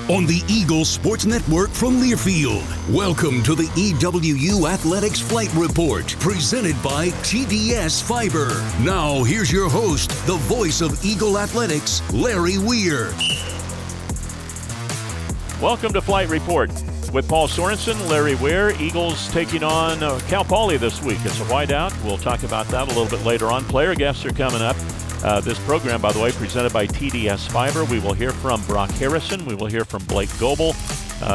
on the Eagles Sports Network from Learfield. Welcome to the EWU Athletics Flight Report, presented by TDS Fiber. Now, here's your host, the voice of Eagle Athletics, Larry Weir. Welcome to Flight Report with Paul Sorensen, Larry Weir. Eagles taking on Cal Poly this week. It's a whiteout. We'll talk about that a little bit later on. Player guests are coming up. This program, by the way, presented by TDS Fiber. We will hear from Brock Harrison. We will hear from Blake Gobel,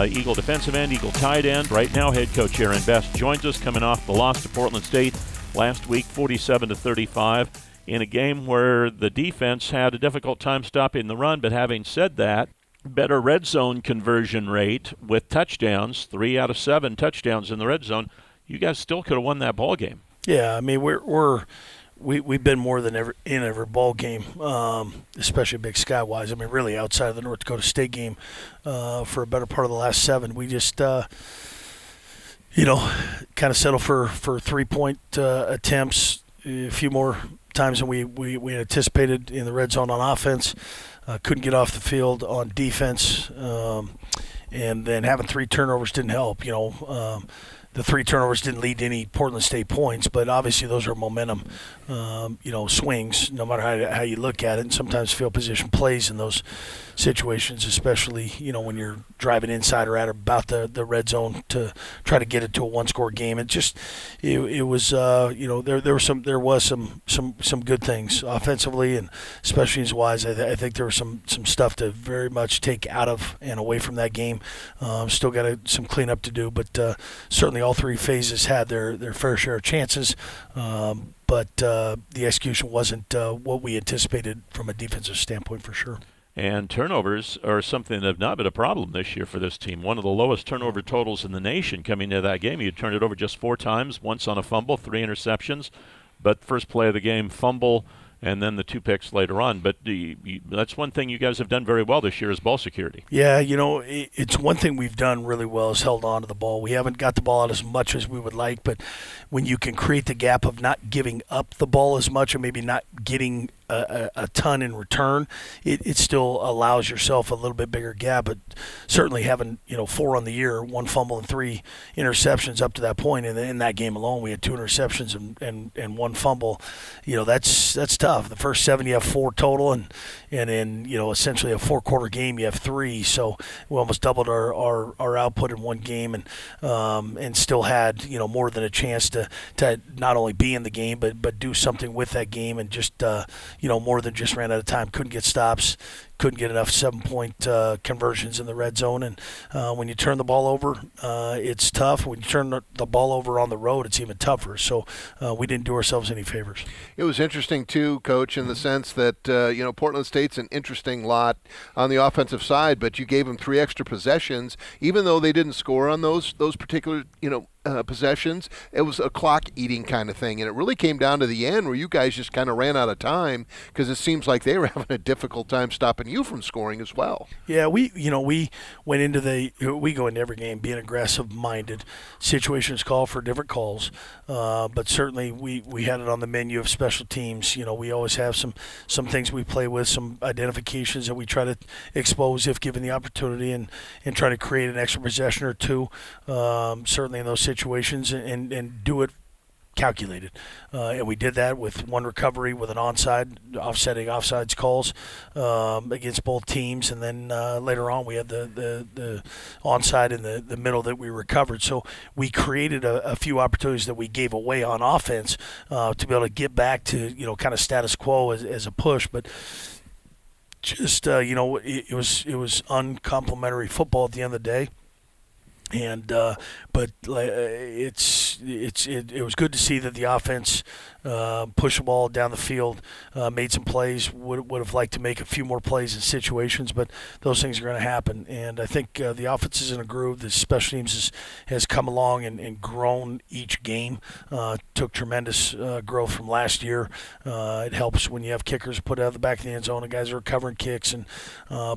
Eagle defensive end, Eagle tight end. Right now, head coach Aaron Best joins us, coming off the loss to Portland State last week, 47-35, in a game where the defense had a difficult time stopping the run. But having said that, better red zone conversion rate with touchdowns, 3 out of 7 touchdowns in the red zone. You guys still could have won that ball game. Yeah, I mean, We've been more than ever in every ball game, especially Big Sky-wise. I mean, really outside of the North Dakota State game for a better part of the last 7. We just, kind of settle for 3-point attempts a few more times than we anticipated in the red zone on offense. Couldn't get off the field on defense, and then having 3 turnovers didn't help. The 3 turnovers didn't lead to any Portland State points, but obviously those are momentum, swings, no matter how you look at it. And sometimes field position plays in those situations, especially, when you're driving inside or at about the red zone to try to get it to a 1-score game. It was there was some good things offensively and special teams wise. I think there was some stuff to very much take out of and away from that game. Still got some cleanup to do, but certainly all 3 phases had their fair share of chances. But the execution wasn't what we anticipated from a defensive standpoint for sure. And turnovers are something that have not been a problem this year for this team. One of the lowest turnover totals in the nation coming into that game. You turned it over just 4 times, once on a fumble, 3 interceptions. But first play of the game, fumble, and then the 2 picks later on. But that's one thing you guys have done very well this year is ball security. Yeah, it's one thing we've done really well is held on to the ball. We haven't got the ball out as much as we would like, but when you can create the gap of not giving up the ball as much or maybe not getting a ton in return, it still allows yourself a little bit bigger gap. But certainly having 4 on the year, 1 fumble and 3 interceptions up to that point, and in that game alone we had 2 interceptions and 1 fumble. That's tough. The first 7 you have 4 total, and in essentially a 4-quarter game you have 3. So we almost doubled our output in one game, and still had more than a chance to not only be in the game but do something with that game, and just more than just ran out of time. Couldn't get stops, couldn't get enough 7-point conversions in the red zone. And when you turn the ball over, it's tough. When you turn the ball over on the road, it's even tougher. So we didn't do ourselves any favors. It was interesting, too, Coach, in the sense that, Portland State's an interesting lot on the offensive side, but you gave them 3 extra possessions. Even though they didn't score on those particular, possessions, it was a clock-eating kind of thing. And it really came down to the end where you guys just kind of ran out of time because it seems like they were having a difficult time stopping you from scoring as well. Yeah, we went into we go into every game being aggressive-minded. Situations call for different calls, but certainly we had it on the menu of special teams. We always have some things we play with, some identifications that we try to expose if given the opportunity, and try to create an extra possession or 2, certainly in those situations, and do it calculated. And we did that with 1 recovery with an offsetting offsides calls against both teams, and then later on we had the onside in the middle that we recovered. So we created a few opportunities that we gave away on offense to be able to get back to kind of status quo as a push, but just it was uncomplimentary football at the end of the day. And but it was good to see that the offense pushed the ball down the field, made some plays. Would have liked to make a few more plays in situations, but those things are going to happen. And I think the offense is in a groove. The special teams has come along and grown each game. Took tremendous growth from last year. It helps when you have kickers put out of the back of the end zone, and guys are recovering kicks, and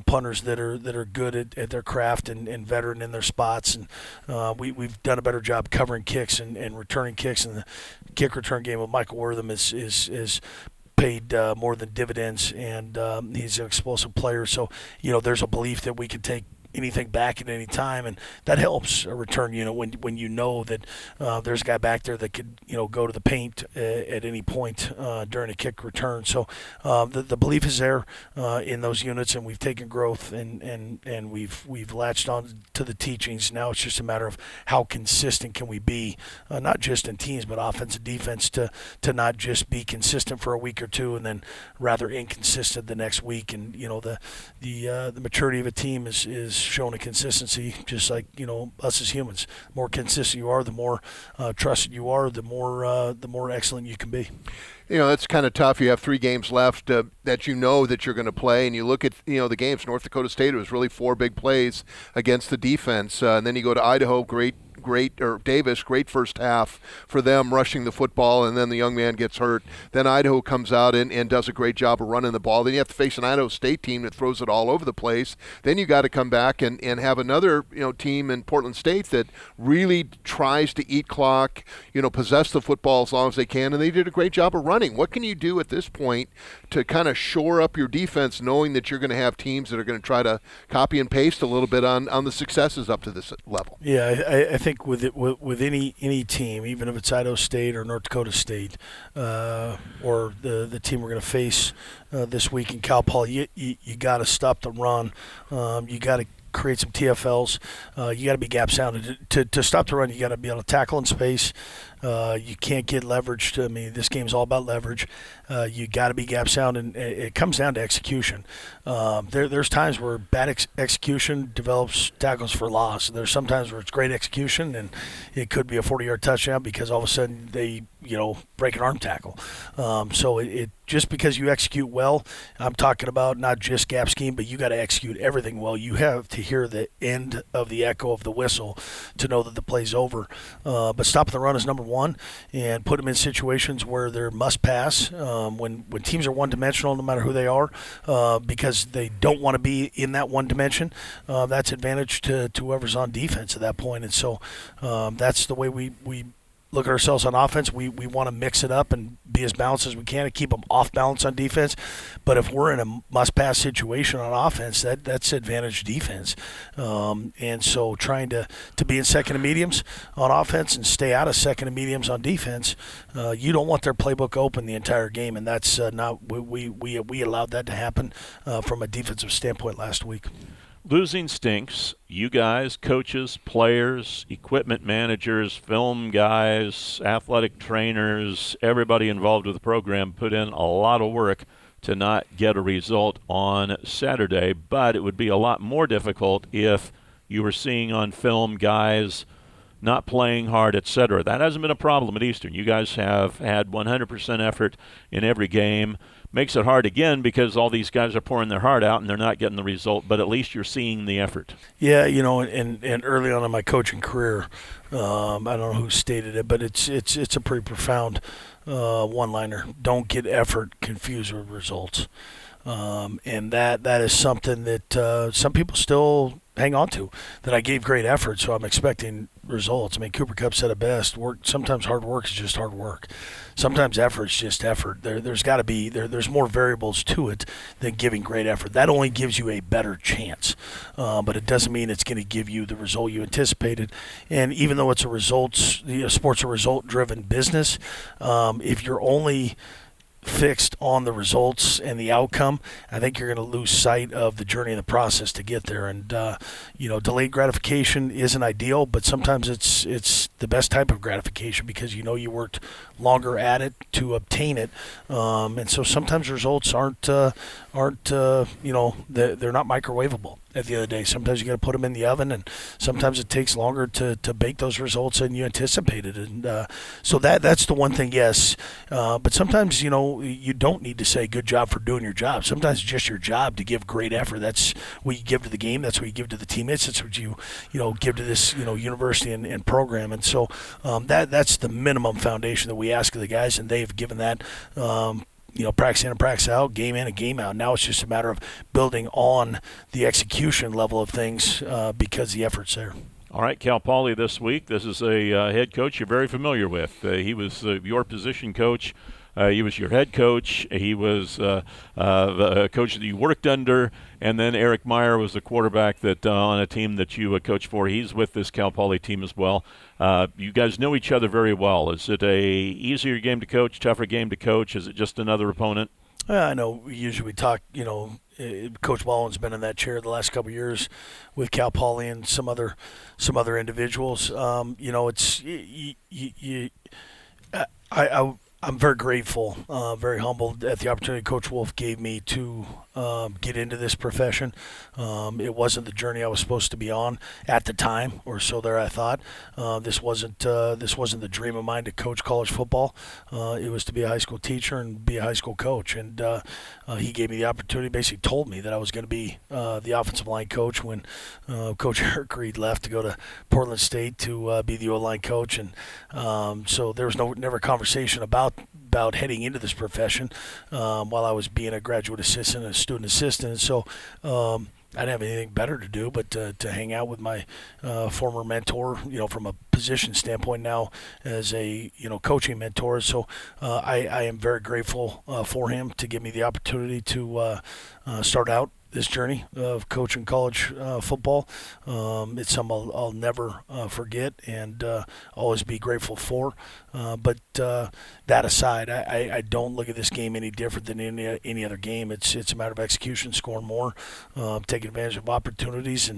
punters that are good at their craft and veteran in their spots. And we've done a better job covering kicks and returning kicks, and the kick return game with Michael Wortham is paid more than dividends, and he's an explosive player. So there's a belief that we can take anything back at any time, and that helps a return unit when you know that there's a guy back there that could go to the paint at any point during a kick return. So the belief is there in those units, and we've taken growth and we've latched on to the teachings. Now it's just a matter of how consistent can we be, not just in teams but offense and defense, to not just be consistent for a week or two and then rather inconsistent the next week. And the maturity of a team is shown in consistency, just like us as humans. The more consistent you are, the more trusted you are, the more excellent you can be. That's kind of tough. You have 3 games left that you're going to play, and you look at the games. North Dakota State, it was really 4 big plays against the defense, and then you go to Idaho, Davis, great first half for them rushing the football, and then the young man gets hurt. Then Idaho comes out and does a great job of running the ball. Then you have to face an Idaho State team that throws it all over the place. Then you got to come back and have another team in Portland State that really tries to eat clock, possess the football as long as they can, and they did a great job of running. What can you do at this point to kind of shore up your defense, knowing that you're going to have teams that are going to try to copy and paste a little bit on the successes up to this level? Yeah, I think with any team, even if it's Idaho State or North Dakota State, or the team we're going to face this week in Cal Poly, you got to stop the run. You got to create some TFLs. You got to be gap sounded. To stop the run, you got to be able to tackle in space. You can't get leveraged. I mean, this game's all about leverage. You got to be gap sound, and it comes down to execution. There's times where bad execution develops tackles for loss. There's sometimes where it's great execution, and it could be a 40-yard touchdown because all of a sudden they break an arm tackle. So it just because you execute well, I'm talking about not just gap scheme, but you got to execute everything well. You have to hear the end of the echo of the whistle to know that the play's over. But stopping the run is number one, and put them in situations where they're must pass. When teams are one-dimensional, no matter who they are, because they don't want to be in that one dimension, that's advantage to whoever's on defense at that point. And so that's the way we look at ourselves on offense. We want to mix it up and be as balanced as we can and keep them off balance on defense. But if we're in a must-pass situation on offense, that's advantage defense. And so trying to be in second and mediums on offense and stay out of second and mediums on defense, you don't want their playbook open the entire game, and that's not we allowed that to happen from a defensive standpoint last week. Losing stinks. You guys, coaches, players, equipment managers, film guys, athletic trainers, everybody involved with the program put in a lot of work to not get a result on Saturday, but it would be a lot more difficult if you were seeing on film guys not playing hard, etc. That hasn't been a problem at Eastern. You guys have had 100% effort in every game. Makes it hard again because all these guys are pouring their heart out and they're not getting the result, but at least you're seeing the effort. Yeah, and early on in my coaching career, I don't know who stated it, but it's a pretty profound one-liner. Don't get effort confused with results. And that is something that some people still hang on to, that I gave great effort, so I'm expecting results. I mean, Cooper Kupp said it best. Sometimes hard work is just hard work. Sometimes effort is just effort. There's got to be there's more variables to it than giving great effort. That only gives you a better chance, but it doesn't mean it's going to give you the result you anticipated. And even though it's sports a result-driven business, if you're only fixed on the results and the outcome, I think you're going to lose sight of the journey and the process to get there. And delayed gratification isn't ideal, but sometimes it's the best type of gratification because you worked longer at it to obtain it. And so sometimes results aren't they're not microwavable. At the end of the day, sometimes you got to put them in the oven, and sometimes it takes longer to bake those results than you anticipated. And so that's the one thing, yes. But sometimes you don't need to say good job for doing your job. Sometimes it's just your job to give great effort. That's what you give to the game. That's what you give to the teammates. That's what you give to this university and program. And so that's the minimum foundation that we ask of the guys, and they've given that. Practice in and practice out, game in and game out. Now it's just a matter of building on the execution level of things because the effort's there. All right, Cal Poly this week. This is a head coach you're very familiar with. He was your position coach He was your head coach. He was the coach that you worked under. And then Eric Meyer was the quarterback that on a team that you coached for. He's with this Cal Poly team as well. You guys know each other very well. Is it a easier game to coach, tougher game to coach? Is it just another opponent? I know we talk, Coach Baldwin's been in that chair the last couple of years with Cal Poly and some other individuals. I'm very grateful, very humbled at the opportunity Coach Wolf gave me to get into this profession. It wasn't the journey I was supposed to be on at the time, or so there I thought. This wasn't the dream of mine to coach college football. It was to be a high school teacher and be a high school coach. And he gave me the opportunity, basically told me that I was going to be the offensive line coach when Coach Eric Reed left to go to Portland State to be the O-line coach. And so there was never a conversation about heading into this profession while I was being a graduate assistant and a student assistant. So I didn't have anything better to do but to hang out with my former mentor, from a position standpoint now as a, coaching mentor. So I am very grateful for him to give me the opportunity to start out this journey of coaching college football. It's something I'll never forget and always be grateful for. But that aside, I don't look at this game any different than any other game. It's a matter of execution, scoring more, taking advantage of opportunities,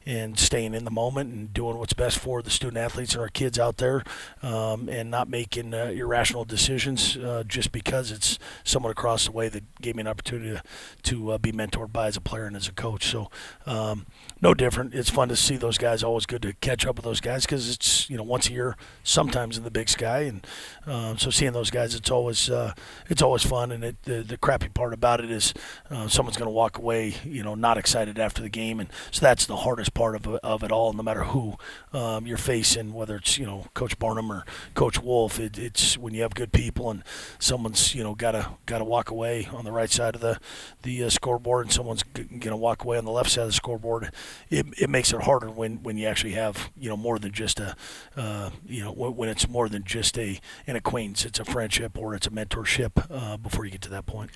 and staying in the moment and doing what's best for the student athletes and our kids out there, and not making irrational decisions just because it's someone across the way that gave me an opportunity to be mentored by as a player and as a coach. So no different. It's fun to see those guys. Always good to catch up with those guys because it's once a year, sometimes in the Big Sky, and so seeing those guys, it's always fun. And the crappy part about it is someone's going to walk away not excited after the game, and so that's the hardest part of it all. No matter who you're facing, whether it's Coach Barnum or Coach Wolf, it's when you have good people and someone's got to walk away on the right side of the scoreboard, and someone's going to walk away on the left side of the scoreboard. It makes it harder when you actually have more than just when it's more than just an acquaintance. It's a friendship or it's a mentorship before you get to that point.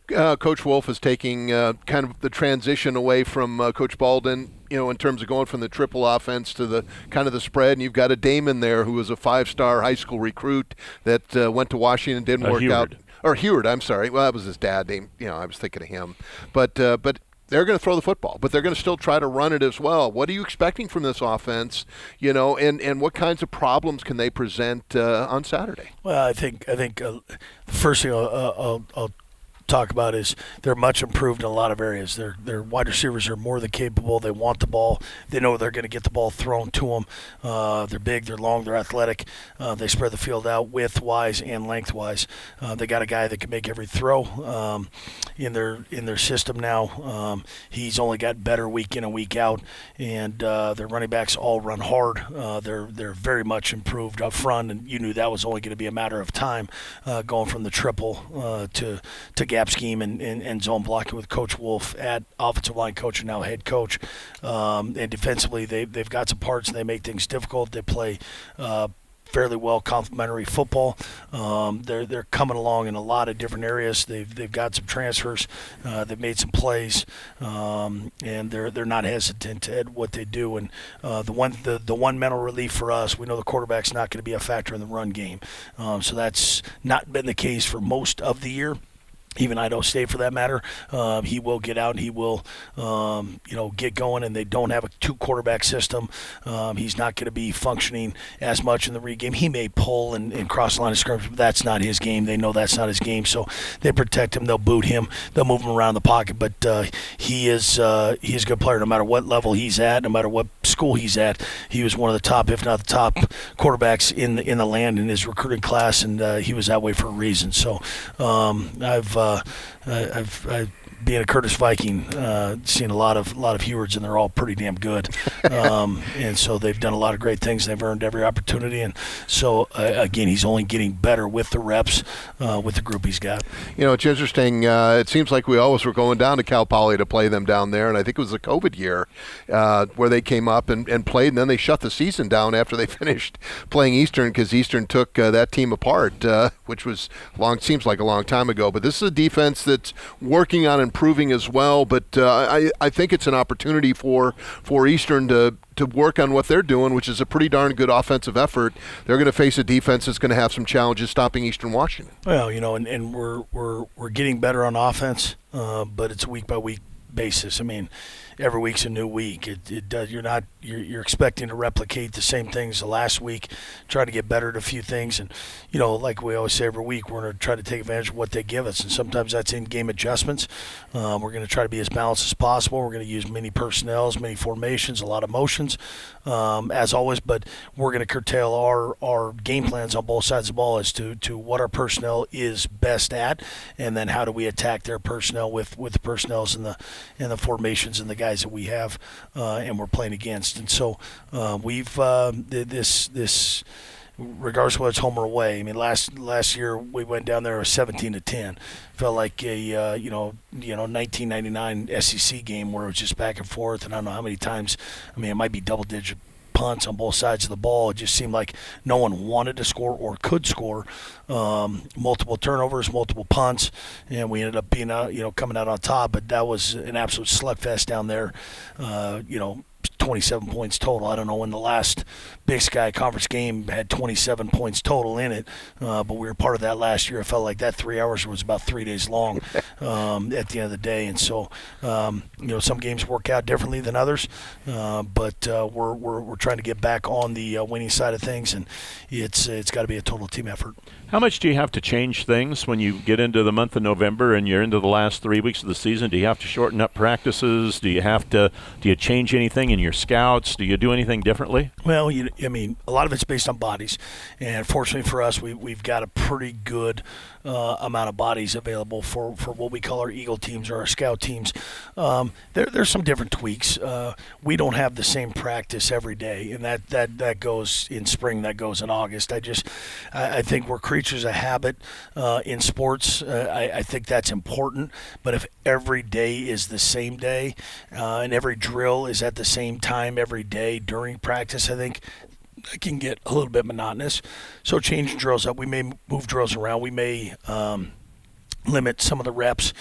Coach Wolf is taking kind of the transition away from Coach Baldwin, in terms of going from the triple offense to the kind of the spread. And you've got a Damon there who was a 5-star high school recruit that went to Washington, didn't work out. Or Heward, I'm sorry. Well, that was his dad name. I was thinking of him. But they're going to throw the football, but they're going to still try to run it as well. What are you expecting from this offense, and what kinds of problems can they present on Saturday? Well, I think the first thing I'll talk about is they're much improved in a lot of areas. Their wide receivers are more than capable. They want the ball. They know they're going to get the ball thrown to them. They're big, they're long, they're athletic. They spread the field out width-wise and lengthwise. They got a guy that can make every throw in their system now. He's only got better week in and week out, and their running backs all run hard. They're very much improved up front, and you knew that was only going to be a matter of time going from the triple to gap scheme and zone blocking with Coach Wolf at offensive line coach and now head coach. And defensively, they've got some parts and they make things difficult. They play fairly well complementary football. They're coming along in a lot of different areas. They've got some transfers. They've made some plays, and they're not hesitant at what they do. And the one mental relief for us, we know the quarterback's not going to be a factor in the run game. So that's not been the case for most of the year. Even Idaho State, for that matter, he will get out and he will, get going. And they don't have a two-quarterback system. He's not going to be functioning as much in the read game. He may pull and cross the line of scrimmage, but that's not his game. They know that's not his game, so they protect him. They'll boot him. They'll move him around the pocket. But he is a good player, no matter what level he's at, no matter what school he's at. He was one of the top, if not the top, quarterbacks in the land in his recruiting class, and he was that way for a reason. So I've being a Curtis Viking, seeing a lot of Hewards, and they're all pretty damn good. And so they've done a lot of great things. They've earned every opportunity. And so, again, he's only getting better with the reps, with the group he's got. It's interesting. It seems like we always were going down to Cal Poly to play them down there, and I think it was the COVID year where they came up and played, and then they shut the season down after they finished playing Eastern because Eastern took that team apart, which was seems like a long time ago. But this is a defense that's working on improving as well. But I think it's an opportunity for Eastern to work on what they're doing, which is a pretty darn good offensive effort. They're going to face a defense that's going to have some challenges stopping Eastern Washington. Well, and we're getting better on offense, but it's a week by week basis. I mean, every week's a new week. It does. You're expecting to replicate the same things the last week, try to get better at a few things, and like we always say every week, we're going to try to take advantage of what they give us, and sometimes that's in-game adjustments. We're going to try to be as balanced as possible. We're going to use many personnels, many formations, a lot of motions, as always, but we're going to curtail our game plans on both sides of the ball as to what our personnel is best at, and then how do we attack their personnel with the personnels and the formations and the guys that we have and we're playing against. And so we've this regardless of whether it's home or away. I mean, last year we went down there 17-10. Felt like a 1999 SEC game where it was just back and forth, and I don't know how many times. I mean, it might be double-digit punts on both sides of the ball. It just seemed like no one wanted to score or could score. Multiple turnovers, multiple punts, and we ended up being coming out on top. But that was an absolute slugfest down there. 27 points total. I don't know when the last Big Sky Conference game had 27 points total in it, but we were part of that last year. It felt like that 3 hours was about 3 days long at the end of the day. And so, some games work out differently than others, but we're trying to get back on the winning side of things, and it's got to be a total team effort. How much do you have to change things when you get into the month of November and you're into the last 3 weeks of the season? Do you have to shorten up practices? Do you change anything in your scouts? Do you do anything differently? Well, a lot of it's based on bodies, and fortunately for us, we've got a pretty good amount of bodies available for what we call our Eagle teams or our scout teams. There's some different tweaks. We don't have the same practice every day, and that goes in spring, that goes in August. I think we're creatures of habit in sports. I think that's important, but if every day is the same day and every drill is at the same time every day during practice, I think it can get a little bit monotonous. So changing drills up, we may move drills around. We may limit some of the reps.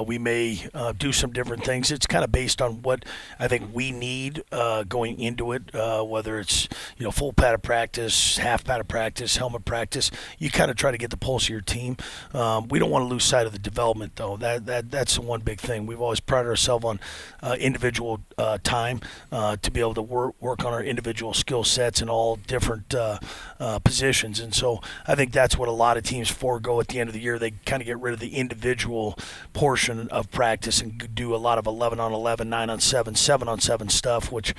We may do some different things. It's kind of based on what I think we need going into it, whether it's full padded practice, half padded practice, helmet practice. You kind of try to get the pulse of your team. We don't want to lose sight of the development, though. That's the one big thing. We've always prided ourselves on individual time to be able to work on our individual skill sets in all different positions. And so I think that's what a lot of teams forego at the end of the year. They kind of get rid of the individual portion of practice and do a lot of 11-on-11, 9-on-7, 7-on-7 stuff, which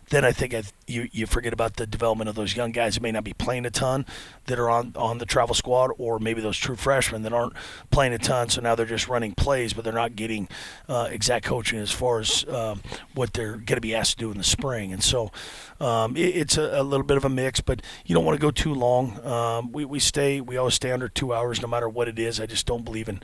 then I think you forget about the development of those young guys that may not be playing a ton that are on the travel squad, or maybe those true freshmen that aren't playing a ton, so now they're just running plays, but they're not getting exact coaching as far as what they're going to be asked to do in the spring. And so it's a little bit of a mix, but you don't want to go too long. We always stay under 2 hours no matter what it is. I just don't believe in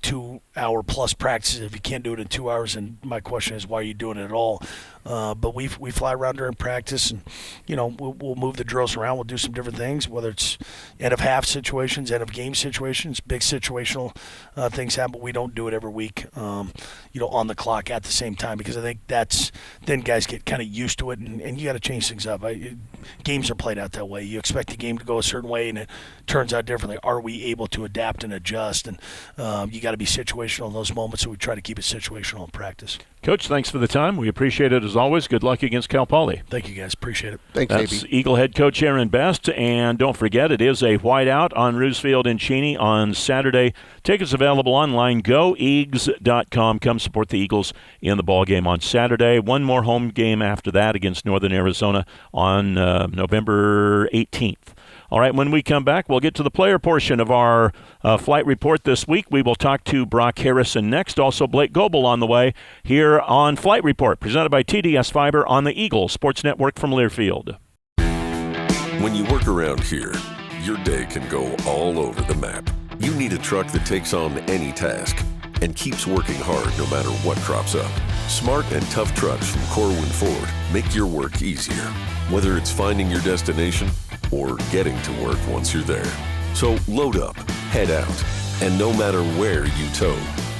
2 hour plus practices. If you can't do it in 2 hours, and my question is, why are you doing it at all? But we fly around during practice, and we'll move the drills around. We'll do some different things, whether it's end of half situations, end of game situations, big situational things happen. But we don't do it every week, on the clock at the same time, because I think then guys get kind of used to it, and you got to change things up. Games are played out that way. You expect the game to go a certain way, and it turns out differently. Are we able to adapt and adjust? And you got to be situational in those moments, so we try to keep it situational in practice. Coach, thanks for the time. We appreciate it as always. Good luck against Cal Poly. Thank you, guys. Appreciate it. Thanks, That's Eagle head coach Aaron Best. And don't forget, it is a whiteout on Roosevelt and Cheney on Saturday. Tickets available online. GoEags.com. Come support the Eagles in the ball game on Saturday. One more home game after that against Northern Arizona on November 18th. All right, when we come back, we'll get to the player portion of our flight report this week. We will talk to Brock Harrison next. Also, Blake Gobel on the way here on Flight Report, presented by TDS Fiber on the Eagle Sports Network from Learfield. When you work around here, your day can go all over the map. You need a truck that takes on any task and keeps working hard no matter what crops up. Smart and tough trucks from Corwin Ford make your work easier, whether it's finding your destination or getting to work once you're there. So load up, head out, and no matter where you tow,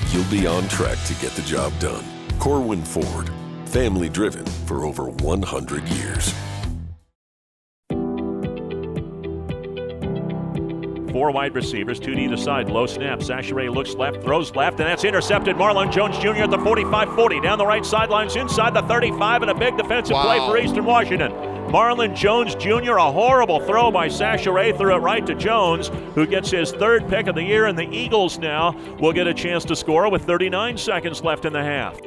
you'll be on track to get the job done. Corwin Ford, family driven for over 100 years. 4 wide receivers, 2 to either side. Low snap. Sachere looks left, throws left, and that's intercepted. Marlon Jones Jr. at the 45-40. Down the right sidelines, inside the 35, and a big defensive play for Eastern Washington. Marlon Jones Jr., a horrible throw by Sachere, threw it right to Jones, who gets his 3rd pick of the year, and the Eagles now will get a chance to score with 39 seconds left in the half.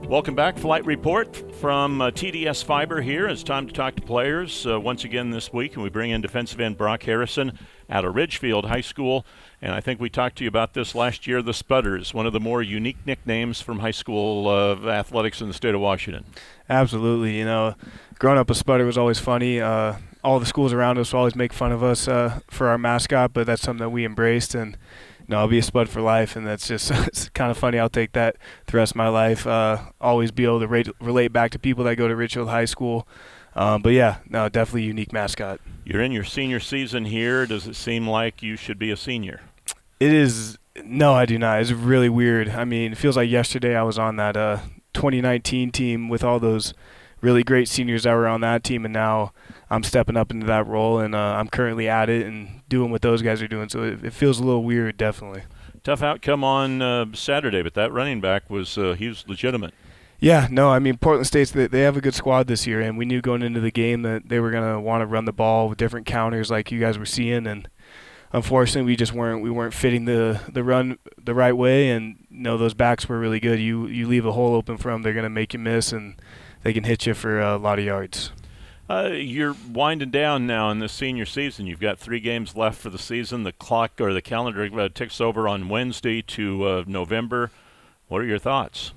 Welcome back. Flight Report from TDS Fiber here. It's time to talk to players once again this week, and we bring in defensive end Brock Harrison out of Ridgefield High School. And I think we talked to you about this last year, the Spudders, one of the more unique nicknames from high school athletics in the state of Washington. Absolutely. You know, growing up a Spudder was always funny. All the schools around us always make fun of us for our mascot, but that's something that we embraced. And I'll be a Spud for life, and that's just it's kind of funny. I'll take that the rest of my life. Always be able to relate back to people that go to Ridgefield High School. But yeah, no, definitely a unique mascot. You're in your senior season here. Does it seem like you should be a senior? It is. No, I do not. It's really weird. I mean, it feels like yesterday I was on that 2019 team with all those really great seniors that were on that team, and now I'm stepping up into that role, and I'm currently at it and doing what those guys are doing. So it feels a little weird, definitely. Tough outcome on Saturday, but that running back was he was legitimate. Yeah, no, I mean, Portland State's they have a good squad this year, and we knew going into the game that they were going to want to run the ball with different counters like you guys were seeing, and unfortunately we weren't fitting the run the right way, and those backs were really good. You leave a hole open for them, they're going to make you miss, and they can hit you for a lot of yards. You're winding down now in the senior season. You've got 3 games left for the season. The clock or the calendar ticks over on Wednesday to November. What are your thoughts?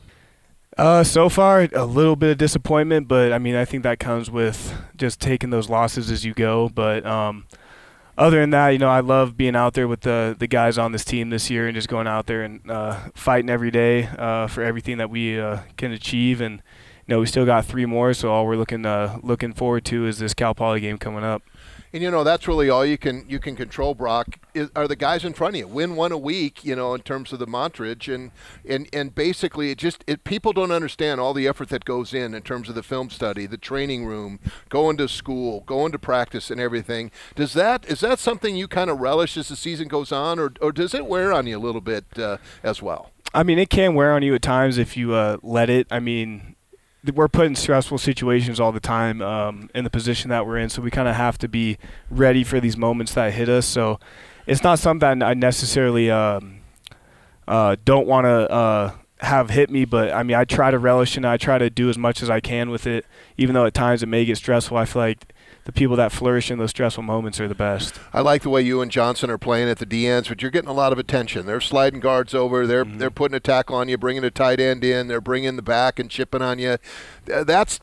So far, a little bit of disappointment, but I mean, I think that comes with just taking those losses as you go. But other than that, I love being out there with the guys on this team this year and just going out there and fighting every day for everything that we can achieve. And we still got 3 more, so all we're looking forward to is this Cal Poly game coming up. And that's really all you can control, Brock, are the guys in front of you. Win one a week, in terms of the montage, and basically people don't understand all the effort that goes in terms of the film study, the training room, going to school, going to practice, and everything. Is that something you kind of relish as the season goes on, or does it wear on you a little bit as well? I mean, it can wear on you at times if you let it. I mean, we're put in stressful situations all the time in the position that we're in, so we kind of have to be ready for these moments that hit us. So it's not something I necessarily don't want to have hit me, but I mean, I try to relish and I try to do as much as I can with it, even though at times it may get stressful. I feel like the people that flourish in those stressful moments are the best. I like the way you and Johnson are playing at the D ends, but you're getting a lot of attention. They're sliding guards over. They're putting a tackle on you, bringing a tight end in. They're bringing the back and chipping on you. That's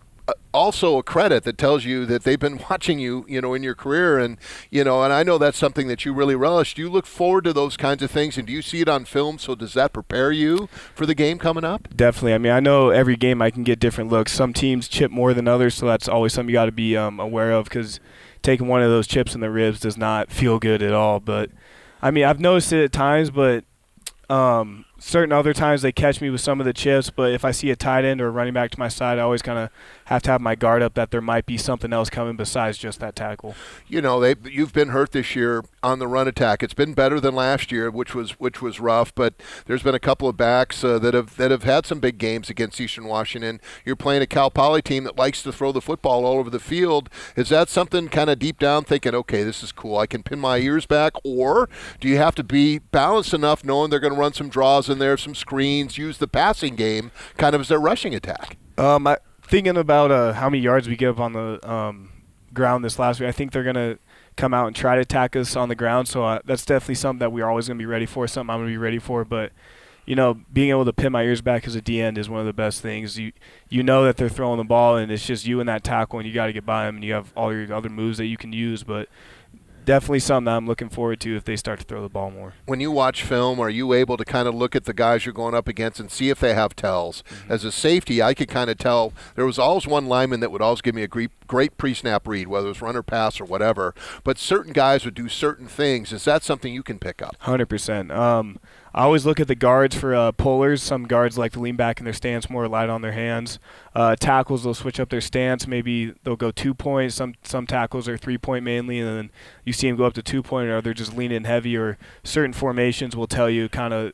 also a credit that tells you that they've been watching you, in your career. And I know that's something that you really relish. Do you look forward to those kinds of things, and do you see it on film? So does that prepare you for the game coming up? Definitely. I mean, I know every game I can get different looks. Some teams chip more than others, so that's always something you got to be aware of, because taking one of those chips in the ribs does not feel good at all. But, I mean, I've noticed it at times, but certain other times they catch me with some of the chips, but if I see a tight end or a running back to my side, I always kind of have to have my guard up that there might be something else coming besides just that tackle. You've been hurt this year on the run attack. It's been better than last year, which was rough, but there's been a couple of backs that have had some big games against Eastern Washington. You're playing a Cal Poly team that likes to throw the football all over the field. Is that something kind of deep down thinking, okay, this is cool, I can pin my ears back, or do you have to be balanced enough knowing they're going to run some draws in there, some screens, use the passing game kind of as their rushing attack? Thinking about how many yards we give on the ground this last week, I think they're going to come out and try to attack us on the ground. So that's definitely something that we're always going to be ready for, something I'm going to be ready for. But, being able to pin my ears back as a D-end is one of the best things. You know that they're throwing the ball, and it's just you and that tackle, and you got to get by them, and you have all your other moves that you can use. But definitely something that I'm looking forward to if they start to throw the ball more. When you watch film, are you able to kind of look at the guys you're going up against and see if they have tells? Mm-hmm. As a safety, I could kind of tell. There was always one lineman that would always give me a great pre-snap read, whether it was run or pass or whatever. But certain guys would do certain things. Is that something you can pick up? 100%. I always look at the guards for pullers. Some guards like to lean back in their stance more, light on their hands. Tackles, they'll switch up their stance. Maybe they'll go 2 points. Some tackles are 3 point mainly, and then you see them go up to 2 point, or they're just leaning heavy. Or certain formations will tell you kind of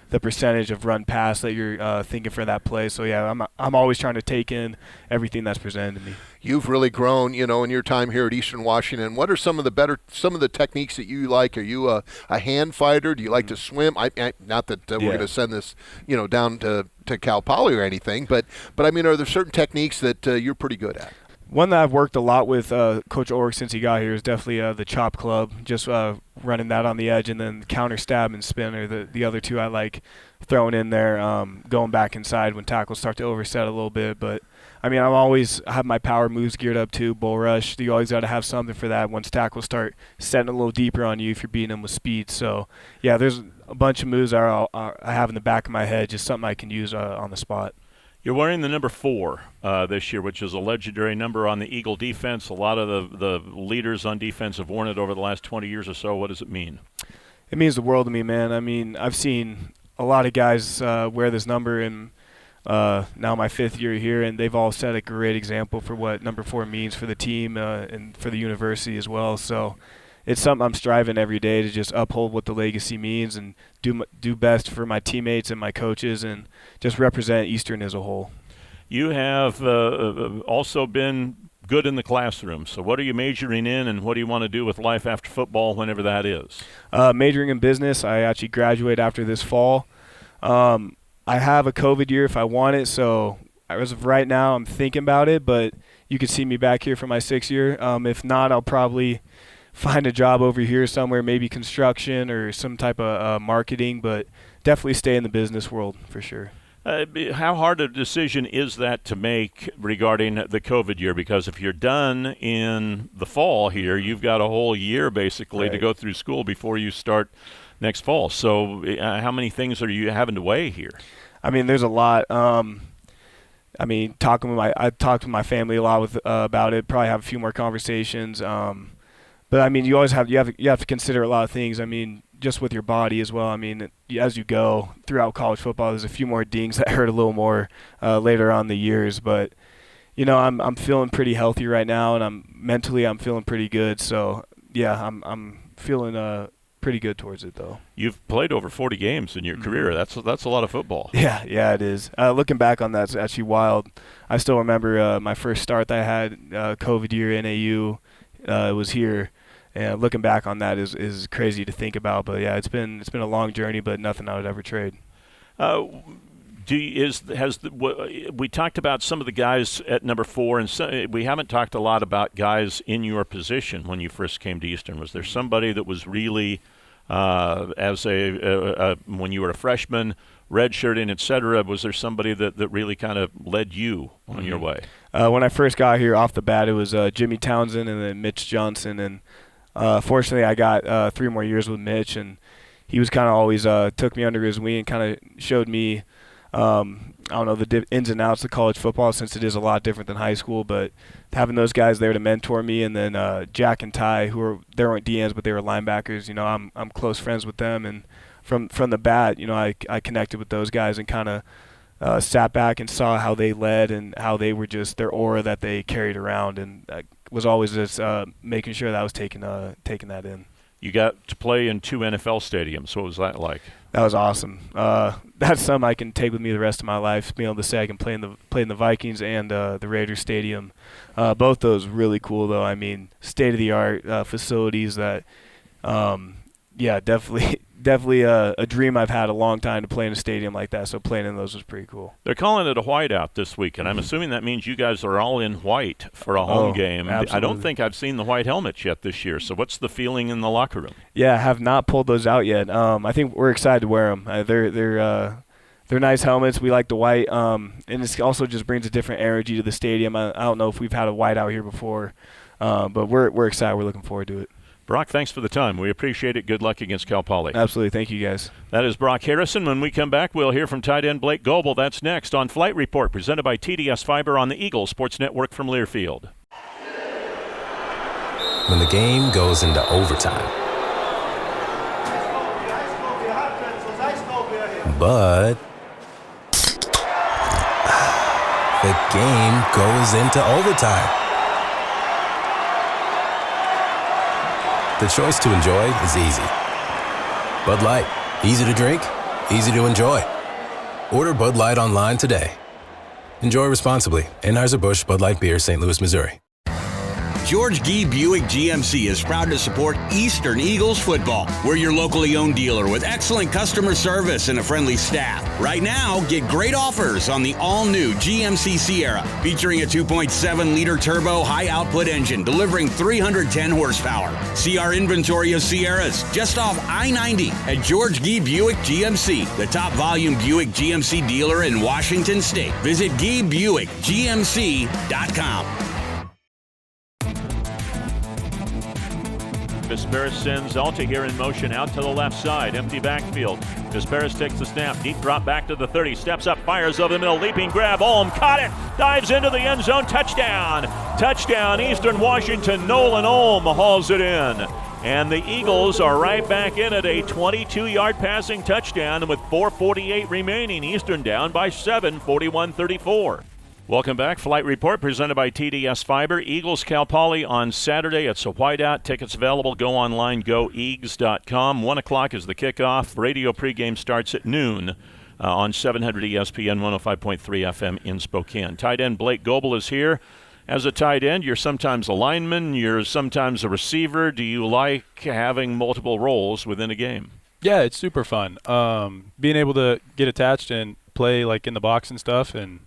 the percentage of run pass that you're thinking for that play. So yeah, I'm always trying to take in everything that's presented to me. You've really grown, in your time here at Eastern Washington. What are some of the techniques that you like? Are you a hand fighter? Do you like to swim? Not that we're going to send this, down to Cal Poly or anything, but I mean, are there certain techniques that you're pretty good at? One that I've worked a lot with Coach Orrick since he got here is definitely the chop club, just running that on the edge, and then counter stab and spin are the other two I like throwing in there, going back inside when tackles start to overset a little bit. But I mean, I have my power moves geared up too. Bull rush, you always got to have something for that once tackles start setting a little deeper on you if you're beating them with speed. So yeah, there's a bunch of moves I have in the back of my head, just something I can use on the spot. You're wearing the number 4 this year, which is a legendary number on the Eagle defense. A lot of the leaders on defense have worn it over the last 20 years or so. What does it mean? It means the world to me, man. I mean, I've seen a lot of guys wear this number in now my 5th year here, and they've all set a great example for what number 4 means for the team and for the university as well. So it's something I'm striving every day to just uphold what the legacy means and do best for my teammates and my coaches and just represent Eastern as a whole. You have also been good in the classroom. So what are you majoring in, and what do you want to do with life after football, whenever that is? Majoring in business. I actually graduate after this fall. I have a COVID year if I want it, so as of right now I'm thinking about it, but you could see me back here for my 6th year. If not, I'll probably find a job over here somewhere, maybe construction or some type of marketing, but definitely stay in the business world for sure. How hard a decision is that to make regarding the COVID year? Because if you're done in the fall here, you've got a whole year basically to go through school before you start next fall. So how many things are you having to weigh here? I mean, there's a lot. I talked with my family a lot about it. Probably have a few more conversations. But I mean, you have to consider a lot of things. I mean, just with your body as well. I mean, as you go throughout college football, there's a few more dings that hurt a little more later on in the years. But I'm feeling pretty healthy right now, and I'm feeling pretty good. So yeah, I'm feeling pretty good towards it though. You've played over 40 games in your career. That's a lot of football. Yeah, it is. Looking back on that, it's actually wild. I still remember my first start that I had, COVID year, NAU. It was here. And looking back on that is crazy to think about, but yeah, it's been a long journey, but nothing I would ever trade. We talked about some of the guys at number 4, and we haven't talked a lot about guys in your position when you first came to Eastern. Was there somebody that was really, when you were a freshman, redshirting, et cetera, was there somebody that really kind of led you on your way? When I first got here off the bat, it was Jimmy Townsend and then Mitch Johnson, and fortunately, I got 3 more years with Mitch, and he was kind of always took me under his wing and kind of showed me, the ins and outs of college football, since it is a lot different than high school. But having those guys there to mentor me, and then Jack and Ty, they weren't DNs, but they were linebackers. I'm close friends with them, and from the bat, I connected with those guys and kind of sat back and saw how they led and how they were just their aura that they carried around, and was always just making sure that I was taking that in. You got to play in 2 NFL stadiums. What was that like? That was awesome. That's something I can take with me the rest of my life, being able to say I can play in the Vikings and the Raiders Stadium. Both those really cool, though. I mean, state-of-the-art facilities that, definitely definitely a dream I've had a long time to play in a stadium like that. So playing in those was pretty cool. They're calling it a whiteout this week, and I'm assuming that means you guys are all in white for a home game. Absolutely. I don't think I've seen the white helmets yet this year. So what's the feeling in the locker room? Yeah, I have not pulled those out yet. I think we're excited to wear them. They're nice helmets. We like the white, and it also just brings a different energy to the stadium. I don't know if we've had a white out here before, but we're excited. We're looking forward to it. Brock, thanks for the time. We appreciate it. Good luck against Cal Poly. Absolutely. Thank you, guys. That is Brock Harrison. When we come back, we'll hear from tight end Blake Gobel. That's next on Flight Report, presented by TDS Fiber on the Eagle Sports Network from Learfield. When the game goes into overtime. But the game goes into overtime. The choice to enjoy is easy. Bud Light, easy to drink, easy to enjoy. Order Bud Light online today. Enjoy responsibly. Anheuser-Busch Bud Light Beer, St. Louis, Missouri. George Gee Buick GMC is proud to support Eastern Eagles football. We're your locally owned dealer with excellent customer service and a friendly staff. Right now, get great offers on the all-new GMC Sierra, featuring a 2.7-liter turbo high-output engine delivering 310 horsepower. See our inventory of Sierras just off I-90 at George Gee Buick GMC, the top volume Buick GMC dealer in Washington State. Visit GeeBuickGMC.com. Vesperis sends Alta here in motion out to the left side. Empty backfield. Vesperis takes the snap. Deep drop back to the 30. Steps up, fires over the middle. Leaping grab. Olm caught it. Dives into the end zone. Touchdown. Touchdown. Eastern Washington. Nolan Olm hauls it in. And the Eagles are right back in at a 22-yard passing touchdown. And with 4:48 remaining, Eastern down by 7, 41-34. Welcome back. Flight Report presented by TDS Fiber. Eagles Cal Poly on Saturday. It's a whiteout. Tickets available. Go online. GoEags.com. 1 o'clock is the kickoff. Radio pregame starts at noon on 700 ESPN 105.3 FM in Spokane. Tight end Blake Gobel is here. As a tight end, you're sometimes a lineman. You're sometimes a receiver. Do you like having multiple roles within a game? Yeah, it's super fun. Being able to get attached and play like in the box and stuff, and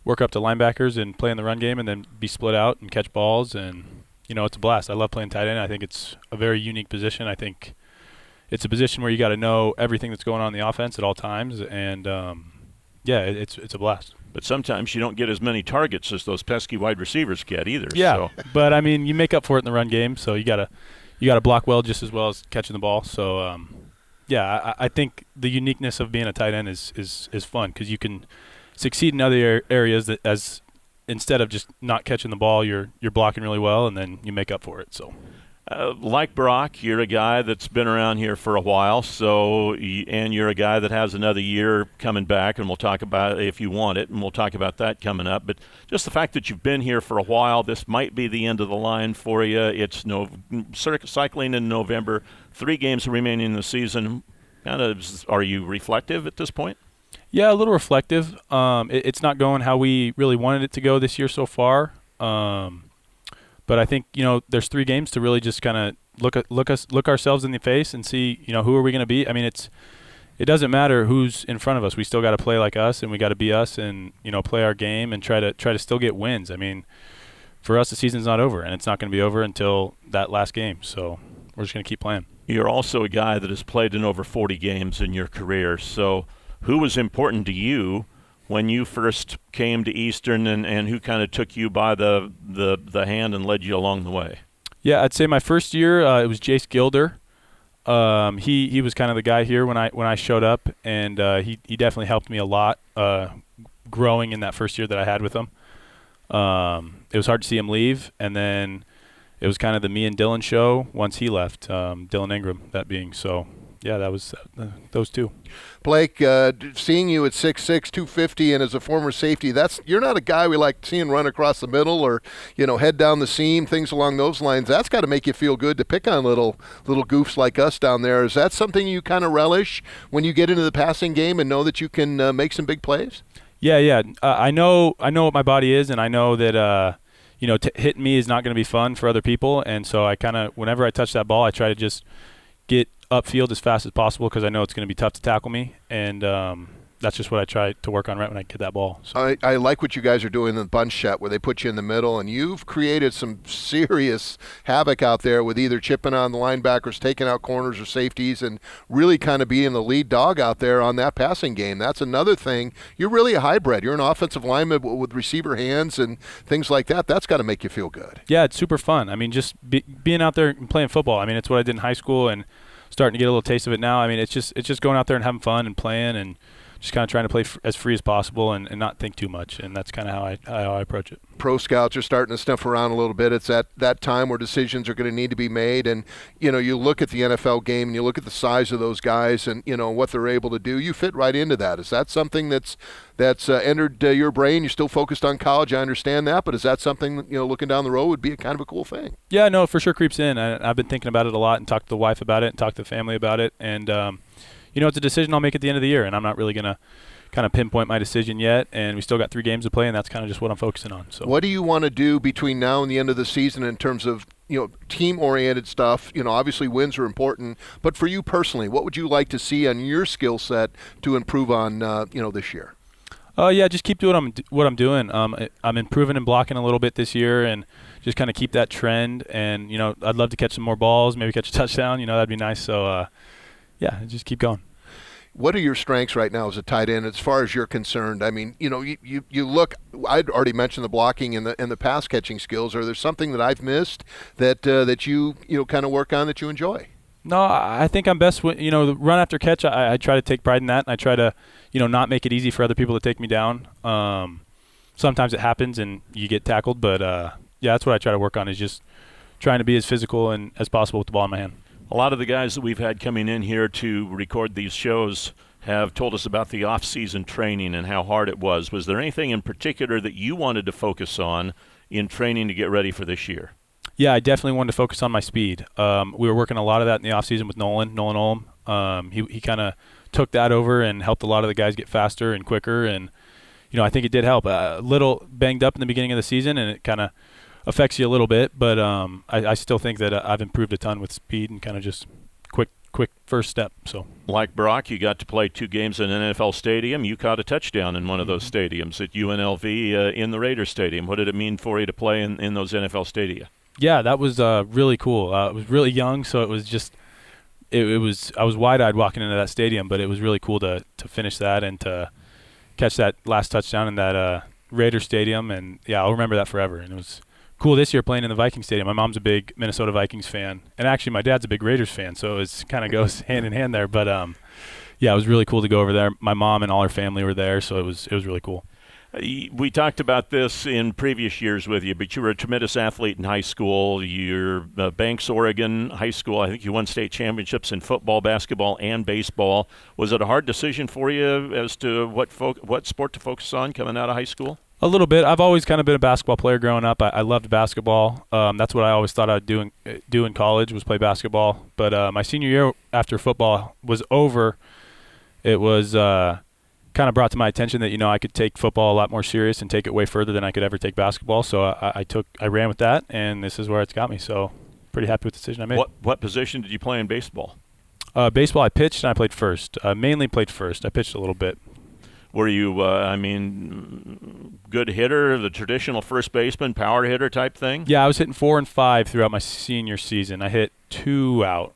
work up to linebackers and play in the run game, and then be split out and catch balls, and it's a blast. I love playing tight end. I think it's a very unique position. I think it's a position where you got to know everything that's going on in the offense at all times, and it's a blast. But sometimes you don't get as many targets as those pesky wide receivers get either. Yeah, so. But I mean, you make up for it in the run game, so you gotta block well just as well as catching the ball. So I think the uniqueness of being a tight end is fun, because you can succeed in other areas that, as instead of just not catching the ball, you're blocking really well, and then you make up for it. So, like Brock, you're a guy that's been around here for a while. And you're a guy that has another year coming back, and we'll talk about it if you want it, and we'll talk about that coming up. But just the fact that you've been here for a while, this might be the end of the line for you. It's cycling in November, 3 games remaining in the season. Are you reflective at this point? Yeah, a little reflective. It's not going how we really wanted it to go this year so far. But I think, there's 3 games to really just kind of look ourselves in the face and see, who are we going to be. I mean, it doesn't matter who's in front of us. We still got to play like us, and we got to be us, and play our game and try to still get wins. I mean, for us, the season's not over, and it's not going to be over until that last game. So we're just going to keep playing. You're also a guy that has played in over 40 games in your career. So who was important to you when you first came to Eastern, and who kind of took you by the hand and led you along the way? Yeah, I'd say my first year it was Jace Gilder. He was kind of the guy here when I showed up, and he definitely helped me a lot growing in that first year that I had with him. It was hard to see him leave, and then it was kind of the me and Dylan show once he left, Dylan Ingram, that being. So yeah, that was those two. Blake, seeing you at 6'6", 250, and as a former safety, you're not a guy we like seeing run across the middle or head down the seam, things along those lines. That's got to make you feel good to pick on little goofs like us down there. Is that something you kind of relish when you get into the passing game and know that you can make some big plays? Yeah. I know what my body is, and I know that hitting me is not going to be fun for other people, and so I kind of, whenever I touch that ball, I try to just get upfield as fast as possible because I know it's going to be tough to tackle me, and that's just what I try to work on right when I get that ball. So. I like what you guys are doing in the bunch set where they put you in the middle, and you've created some serious havoc out there with either chipping on the linebackers, taking out corners or safeties, and really kind of being the lead dog out there on that passing game. That's another thing. You're really a hybrid. You're an offensive lineman with receiver hands and things like that. That's got to make you feel good. Yeah, it's super fun. I mean, just being out there and playing football. I mean, it's what I did in high school and starting to get a little taste of it now. I mean, it's just going out there and having fun and playing and just kind of trying to play as free as possible and not think too much, and that's kind of how I approach it. Pro scouts are starting to sniff around a little bit. It's at that time where decisions are going to need to be made, and you look at the NFL game and you look at the size of those guys and what they're able to do. You fit right into that. Is that something that's entered your brain? You're still focused on college, I understand that, but is that something that, looking down the road would be a kind of a cool thing? Yeah, no, for sure creeps in. I've been thinking about it a lot and talked to the wife about it and talked to the family about it, and it's a decision I'll make at the end of the year, and I'm not really going to kind of pinpoint my decision yet, and we still got 3 games to play, and that's kind of just what I'm focusing on. So, what do you want to do between now and the end of the season in terms of team-oriented stuff? Obviously wins are important, but for you personally, what would you like to see on your skill set to improve on this year? Yeah, just keep doing what I'm doing. I'm improving and blocking a little bit this year, and just kind of keep that trend. And I'd love to catch some more balls, maybe catch a touchdown. That'd be nice. So, yeah, just keep going. What are your strengths right now as a tight end as far as you're concerned? I mean, you look, I'd already mentioned the blocking and the pass catching skills. Are there something that I've missed that you kind of work on that you enjoy? No, I think I'm best with, the run after catch. I try to take pride in that, and I try to, not make it easy for other people to take me down. Sometimes it happens and you get tackled, but yeah, that's what I try to work on, is just trying to be as physical and as possible with the ball in my hand. A lot of the guys that we've had coming in here to record these shows have told us about the off-season training and how hard it was. Was there anything in particular that you wanted to focus on in training to get ready for this year? Yeah, I definitely wanted to focus on my speed. We were working a lot of that in the off-season with Nolan Ulm. He kind of took that over and helped a lot of the guys get faster and quicker, and I think it did help. A little banged up in the beginning of the season, and it kind of affects you a little bit, but I still think that I've improved a ton with speed and kind of just quick first step. So, like Brock, you got to play 2 games in an NFL stadium. You caught a touchdown in one of those stadiums at UNLV in the Raiders Stadium. What did it mean for you to play in those NFL stadia? Yeah, that was really cool. I was really young, so it was just I was wide-eyed walking into that stadium, but it was really cool to finish that and to catch that last touchdown in that Raiders Stadium, and yeah, I'll remember that forever. And it was cool this year playing in the Vikings Stadium. My mom's a big Minnesota Vikings fan, and actually my dad's a big Raiders fan, so it kind of goes hand in hand there. But yeah, it was really cool to go over there. My mom and all her family were there, so it was really cool. We talked about this in previous years with you, but you were a tremendous athlete in high school. You're Banks, Oregon high school. I think you won state championships in football, basketball, and baseball. Was it a hard decision for you as to what sport to focus on coming out of high school? A little bit. I've always kind of been a basketball player growing up. I loved basketball. That's what I always thought I'd do in college, was play basketball. But my senior year, after football was over, it was kind of brought to my attention that I could take football a lot more serious and take it way further than I could ever take basketball. So I ran with that, and this is where it's got me. So pretty happy with the decision I made. What position did you play in baseball? Baseball, I pitched and I played first. Mainly played first. I pitched a little bit. Were you, good hitter, the traditional first baseman, power hitter type thing? Yeah, I was hitting 4 and 5 throughout my senior season. I hit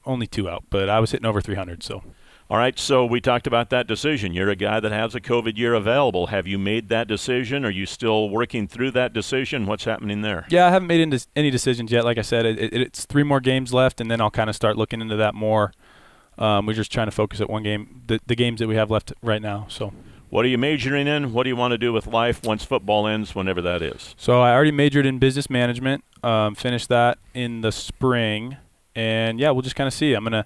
only two out, but I was hitting over 300. So. All right, so we talked about that decision. You're a guy that has a COVID year available. Have you made that decision? Are you still working through that decision? What's happening there? Yeah, I haven't made any decisions yet. Like I said, it's 3 more games left, and then I'll kind of start looking into that more. We're just trying to focus at one game, the games that we have left right now. So. What are you majoring in? What do you want to do with life once football ends, whenever that is? So I already majored in business management, finished that in the spring, and yeah, we'll just kind of see. I'm going to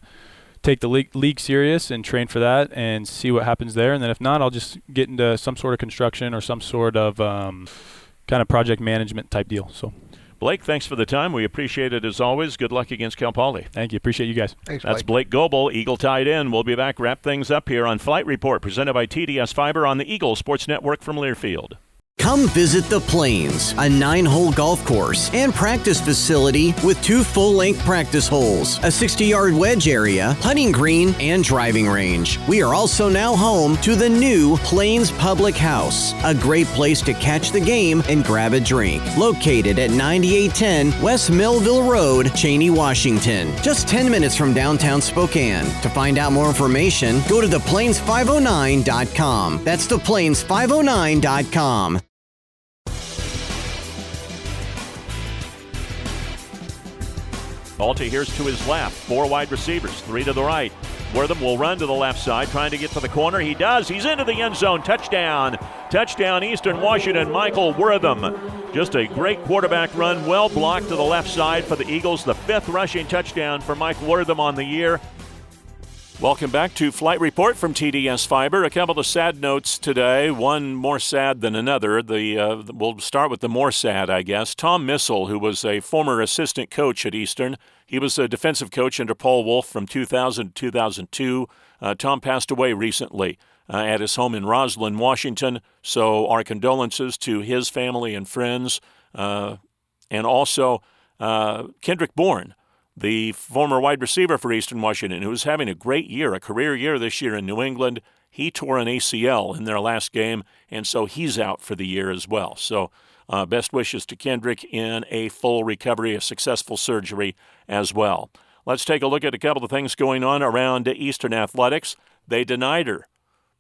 take the league serious and train for that and see what happens there, and then if not, I'll just get into some sort of construction or some sort of kind of project management type deal. So. Blake, thanks for the time. We appreciate it as always. Good luck against Cal Poly. Thank you. Appreciate you guys. Thanks, That's Blake Gobel, Eagle tight end. We'll be back, wrap things up here on Flight Report, presented by TDS Fiber on the Eagle Sports Network from Learfield. Come visit The Plains, a 9-hole golf course and practice facility with 2 full-length practice holes, a 60-yard wedge area, putting green, and driving range. We are also now home to the new Plains Public House, a great place to catch the game and grab a drink. Located at 9810 West Millville Road, Cheney, Washington. Just 10 minutes from downtown Spokane. To find out more information, go to theplains509.com. That's theplains509.com. Balti here's to his left. 4 wide receivers, 3 to the right. Wortham will run to the left side, trying to get to the corner. He does. He's into the end zone. Touchdown. Touchdown, Eastern Washington, Michael Wortham. Just a great quarterback run, well blocked to the left side for the Eagles. The 5th rushing touchdown for Mike Wortham on the year. Welcome back to Flight Report from TDS Fiber. A couple of sad notes today, one more sad than another. We'll start with the more sad, I guess. Tom Missel, who was a former assistant coach at Eastern, he was a defensive coach under Paul Wolf from 2000 to 2002. Tom passed away recently at his home in Roslyn, Washington, so our condolences to his family and friends. And also Kendrick Bourne, the former wide receiver for Eastern Washington, who was having a great year, a career year this year in New England. He tore an ACL in their last game, and so he's out for the year as well. So best wishes to Kendrick in a full recovery, a successful surgery as well. Let's take a look at a couple of things going on around Eastern athletics. They denied her.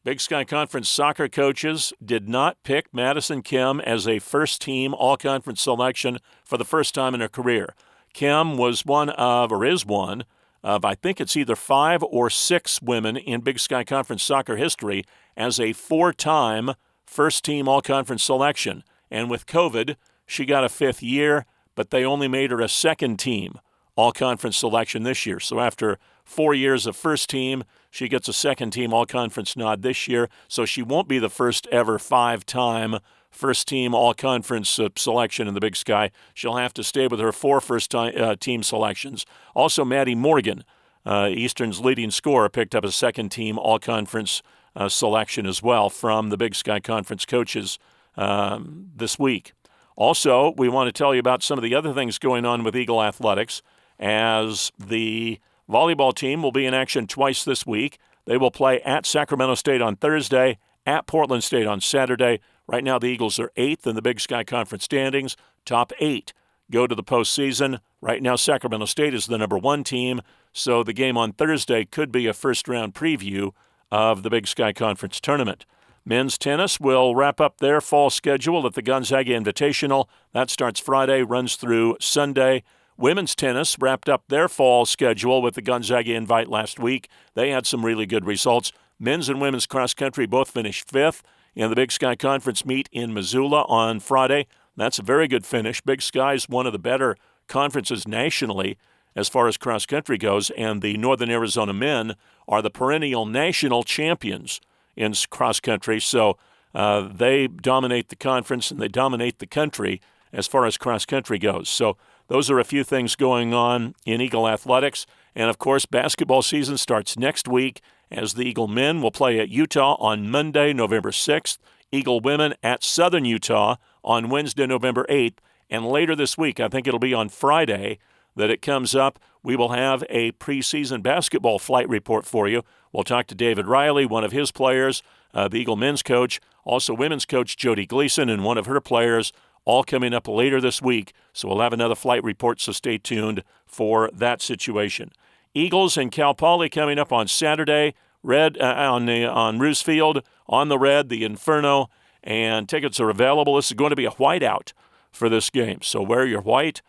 Big Sky Conference soccer coaches did not pick Madison Kim as a first-team all-conference selection for the first time in her career. Kim was one of, I think it's either 5 or 6 women in Big Sky Conference soccer history as a 4-time first-team all-conference selection. And with COVID, she got a 5th year, but they only made her a second-team all-conference selection this year. So after 4 years of first-team, she gets a second-team all-conference nod this year. So she won't be the first ever 5-time first-team all-conference selection in the Big Sky. She'll have to stay with her 4 first-team selections. Also, Maddie Morgan, Eastern's leading scorer, picked up a second-team all-conference selection as well from the Big Sky Conference coaches this week. Also, we want to tell you about some of the other things going on with Eagle Athletics, as the volleyball team will be in action twice this week. They will play at Sacramento State on Thursday, at Portland State on Saturday. Right now, the Eagles are 8th in the Big Sky Conference standings. Top 8 go to the postseason. Right now, Sacramento State is the number 1 team, so the game on Thursday could be a first-round preview of the Big Sky Conference tournament. Men's tennis will wrap up their fall schedule at the Gonzaga Invitational. That starts Friday, runs through Sunday. Women's tennis wrapped up their fall schedule with the Gonzaga Invite last week. They had some really good results. Men's and women's cross country both finished 5th in the Big Sky Conference meet in Missoula on Friday. That's a very good finish. Big Sky is one of the better conferences nationally as far as cross country goes, and the Northern Arizona men are the perennial national champions in cross country. So they dominate the conference and they dominate the country as far as cross country goes. So those are a few things going on in Eagle Athletics. And of course, basketball season starts next week, as the Eagle men will play at Utah on Monday, November 6th. Eagle women at Southern Utah on Wednesday, November 8th. And later this week, I think it'll be on Friday that it comes up, we will have a preseason basketball flight report for you. We'll talk to David Riley, one of his players, the Eagle men's coach, also women's coach Jody Gleason and one of her players, all coming up later this week. So we'll have another flight report, so stay tuned for that situation. Eagles and Cal Poly coming up on Saturday. Red on Roos Field, on the Red, the Inferno, and tickets are available. This is going to be a whiteout for this game, so wear your white.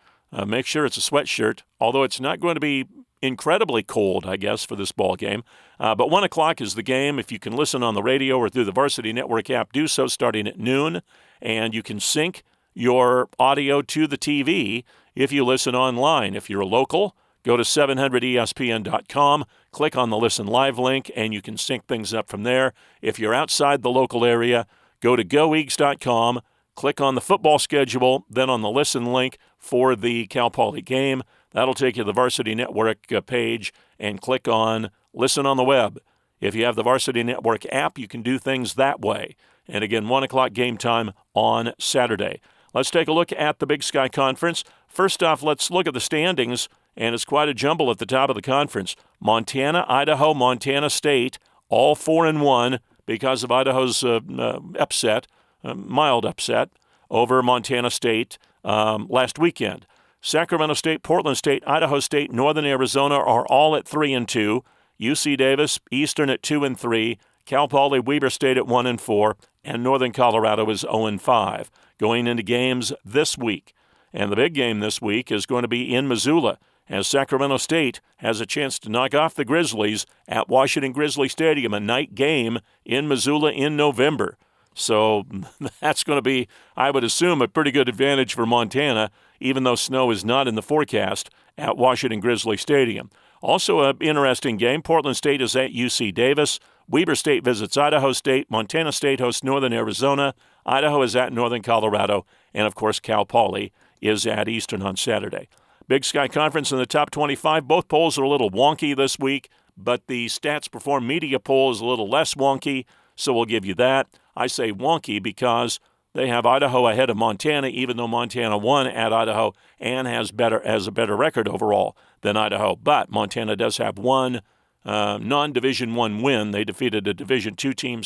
Make sure it's a sweatshirt, although it's not going to be incredibly cold, I guess, for this ball game. But 1 o'clock is the game. If you can listen on the radio or through the Varsity Network app, do so starting at noon, and you can sync your audio to the TV if you listen online. If you're local, go to 700ESPN.com, click on the Listen Live link, and you can sync things up from there. If you're outside the local area, go to goeags.com, click on the football schedule, then on the Listen link for the Cal Poly game. That'll take you to the Varsity Network page, and click on Listen on the Web. If you have the Varsity Network app, you can do things that way. And again, 1 o'clock game time on Saturday. Let's take a look at the Big Sky Conference. First off, let's look at the standings, and it's quite a jumble at the top of the conference. Montana, Idaho, Montana State, all 4-1 because of Idaho's upset, mild upset, over Montana State last weekend. Sacramento State, Portland State, Idaho State, Northern Arizona are all at 3-2. UC Davis, Eastern at 2-3. Cal Poly, Weber State at 1-4. And Northern Colorado is 0-5. Going into games this week. And the big game this week is going to be in Missoula, as Sacramento State has a chance to knock off the Grizzlies at Washington Grizzly Stadium, a night game in Missoula in November. So that's going to be, I would assume, a pretty good advantage for Montana, even though snow is not in the forecast at Washington Grizzly Stadium. Also an interesting game, Portland State is at UC Davis. Weber State visits Idaho State. Montana State hosts Northern Arizona. Idaho is at Northern Colorado. And, of course, Cal Poly is at Eastern on Saturday. Big Sky Conference in the top 25. Both polls are a little wonky this week, but the Stats Perform Media poll is a little less wonky, so we'll give you that. I say wonky because they have Idaho ahead of Montana, even though Montana won at Idaho and has a better record overall than Idaho. But Montana does have one non-Division I win. They defeated a Division II team,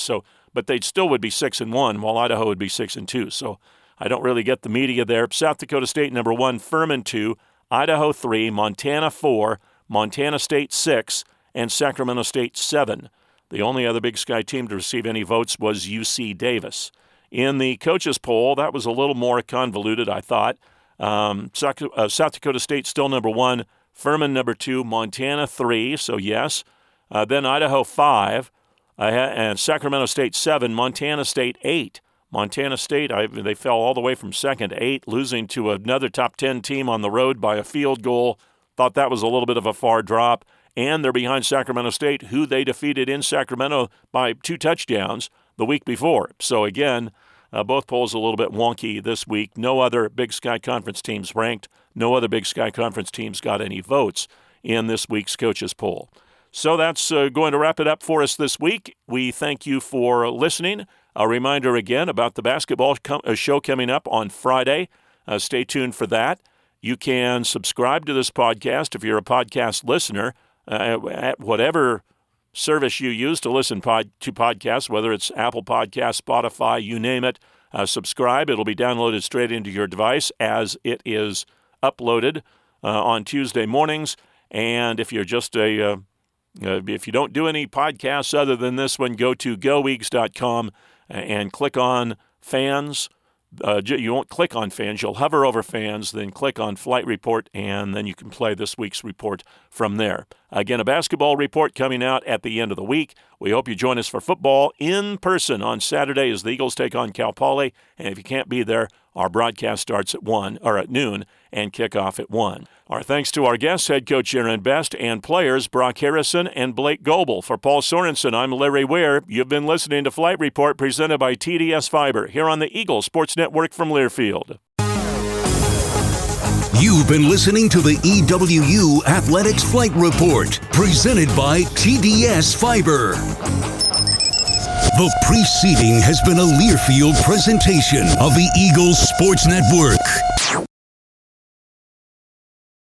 but they still would be 6-1, while Idaho would be 6-2. So I don't really get the media there. South Dakota State number 1, Furman 2, Idaho 3, Montana 4, Montana State 6, and Sacramento State 7. The only other Big Sky team to receive any votes was UC Davis. In the coaches poll, that was a little more convoluted, I thought. South Dakota State still number 1, Furman number 2, Montana 3, so yes. Then Idaho 5, and Sacramento State 7, Montana State 8. Montana State, they fell all the way from 2nd to 8, losing to another top 10 team on the road by a field goal. Thought that was a little bit of a far drop. And they're behind Sacramento State, who they defeated in Sacramento by 2 touchdowns the week before. So again, both polls a little bit wonky this week. No other Big Sky Conference teams ranked. No other Big Sky Conference teams got any votes in this week's coaches poll. So that's going to wrap it up for us this week. We thank you for listening. A reminder again about the basketball show coming up on Friday. Stay tuned for that. You can subscribe to this podcast if you're a podcast listener at whatever service you use to listen to podcasts, whether it's Apple Podcasts, Spotify, you name it. Subscribe. It'll be downloaded straight into your device as it is uploaded on Tuesday mornings. And if you're just if you don't do any podcasts other than this one, go to goeags.com and click on fans. You won't click on fans. You'll hover over fans, then click on Flight Report, and then you can play this week's report from there. Again, a basketball report coming out at the end of the week. We hope you join us for football in person on Saturday as the Eagles take on Cal Poly. And if you can't be there, our broadcast starts at noon and kickoff at 1. Our thanks to our guests, head coach Aaron Best, and players Brock Harrison and Blake Gobel. For Paul Sorensen, I'm Larry Weir. You've been listening to Flight Report presented by TDS Fiber here on the Eagle Sports Network from Learfield. You've been listening to the EWU Athletics Flight Report presented by TDS Fiber. The preceding has been a Learfield presentation of the Eagles Sports Network.